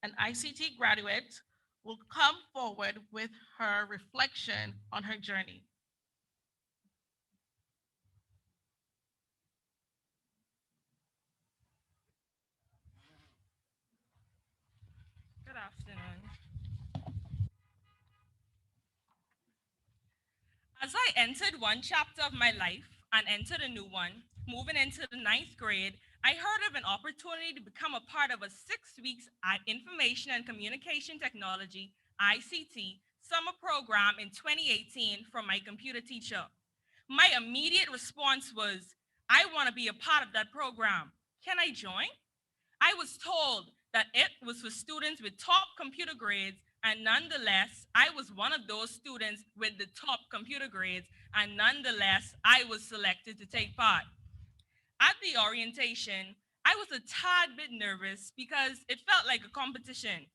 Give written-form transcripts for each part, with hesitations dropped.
an ICT graduate, will come forward with her reflection on her journey. Good afternoon. As I entered one chapter of my life and entered a new one, moving into the ninth grade, I heard of an opportunity to become a part of a 6 weeks at Information and Communication Technology ICT summer program in 2018 from my computer teacher. My immediate response was, I want to be a part of that program. Can I join? I was told that it was for students with top computer grades, and nonetheless, I was one of those students with the top computer grades, and nonetheless, I was selected to take part. At the orientation, I was a tad bit nervous because it felt like a competition.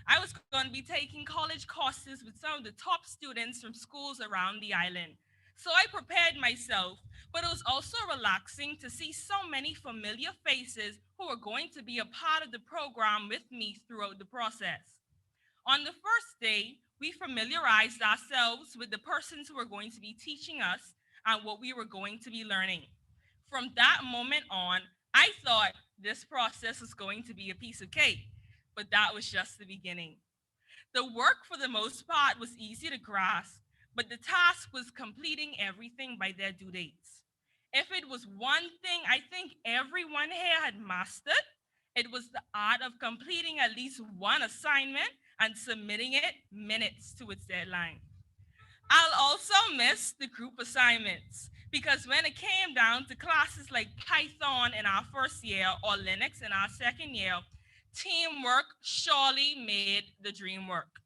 I was going to be taking college courses with some of the top students from schools around the island. So I prepared myself, but it was also relaxing to see so many familiar faces who were going to be a part of the program with me throughout the process. On the first day, we familiarized ourselves with the persons who were going to be teaching us and what we were going to be learning. From that moment on, I thought this process was going to be a piece of cake, but that was just the beginning. The work, for the most part, was easy to grasp, but the task was completing everything by their due dates. If it was one thing I think everyone here had mastered, it was the art of completing at least one assignment and submitting it minutes to its deadline. I'll also miss the group assignments because when it came down to classes like Python in our first year or Linux in our second year, teamwork surely made the dream work.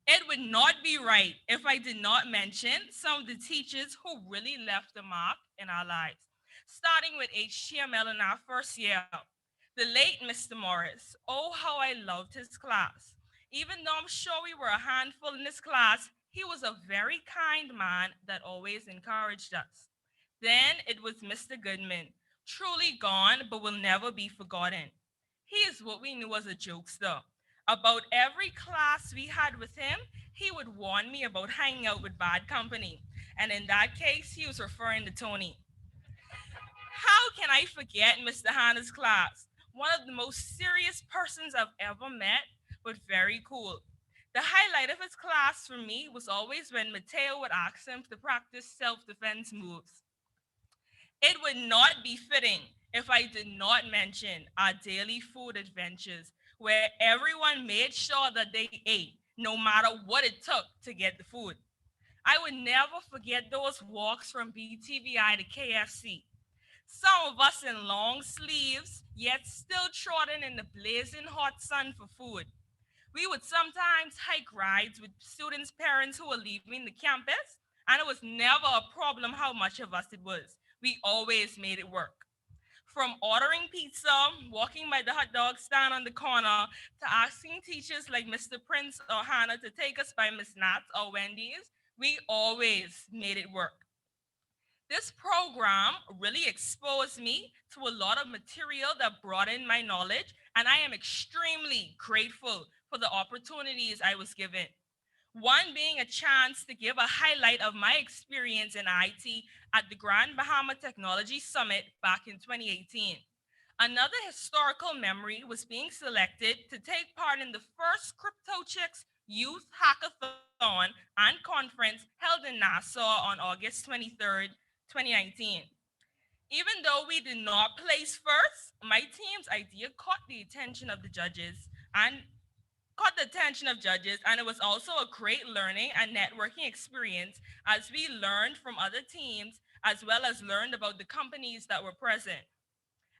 It would not be right if I did not mention some of the teachers who really left a mark in our lives, starting with HTML in our first year. The late Mr. Morris. Oh, how I loved his class. Even though I'm sure we were a handful in this class, he was a very kind man that always encouraged us. Then it was Mr. Goodman, truly gone but will never be forgotten. He is what we knew as a jokester. About every class we had with him, he would warn me about hanging out with bad company. And in that case, he was referring to Tony. How can I forget Mr. Hanna's class? One of the most serious persons I've ever met, but very cool. The highlight of his class for me was always when Mateo would ask him to practice self defense moves. It would not be fitting if I did not mention our daily food adventures, where everyone made sure that they ate, no matter what it took to get the food. I would never forget those walks from BTVI to KFC. Some of us in long sleeves, yet still trotting in the blazing hot sun for food. We would sometimes hike rides with students' parents who were leaving the campus, and it was never a problem how much of us it was. We always made it work. From ordering pizza, walking by the hot dog stand on the corner, to asking teachers like Mr. Prince or Hannah to take us by Miss Nat's or Wendy's, we always made it work. This program really exposed me to a lot of material that broadened my knowledge, and I am extremely grateful for the opportunities I was given. One being a chance to give a highlight of my experience in IT at the Grand Bahama Technology Summit back in 2018. Another historical memory was being selected to take part in the first CryptoChicks Youth Hackathon and conference held in Nassau on August 23rd, 2019. Even though we did not place first, my team's idea caught the attention of judges, and it was also a great learning and networking experience as we learned from other teams as well as learned about the companies that were present.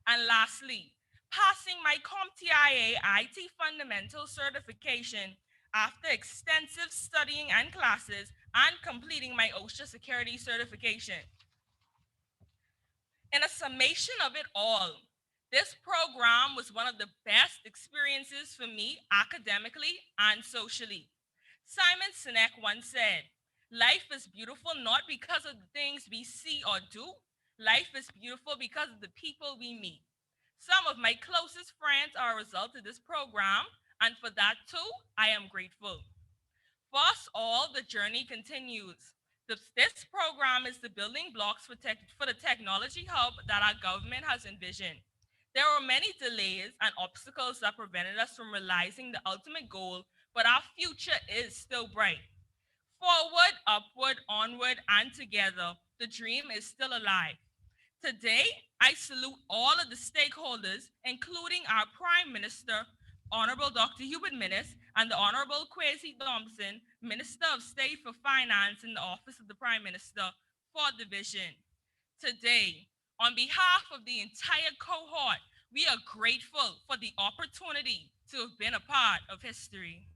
And lastly, passing my CompTIA IT Fundamental certification after extensive studying and classes and completing my OSHA security certification. In a summation of it all, this program was one of the best experiences for me academically and socially. Simon Sinek once said, life is beautiful not because of the things we see or do, life is beautiful because of the people we meet. Some of my closest friends are a result of this program, And for that too, I am grateful. For us all, the journey continues. This program is the building blocks for the technology hub that our government has envisioned. There were many delays and obstacles that prevented us from realizing the ultimate goal, but our future is still bright. Forward, upward, onward, and together, the dream is still alive. Today, I salute all of the stakeholders, including our Prime Minister, Honorable Dr. Hubert Minnis, and the Honorable Kwesi Thompson, Minister of State for Finance in the Office of the Prime Minister, for the vision. Today, on behalf of the entire cohort, we are grateful for the opportunity to have been a part of history.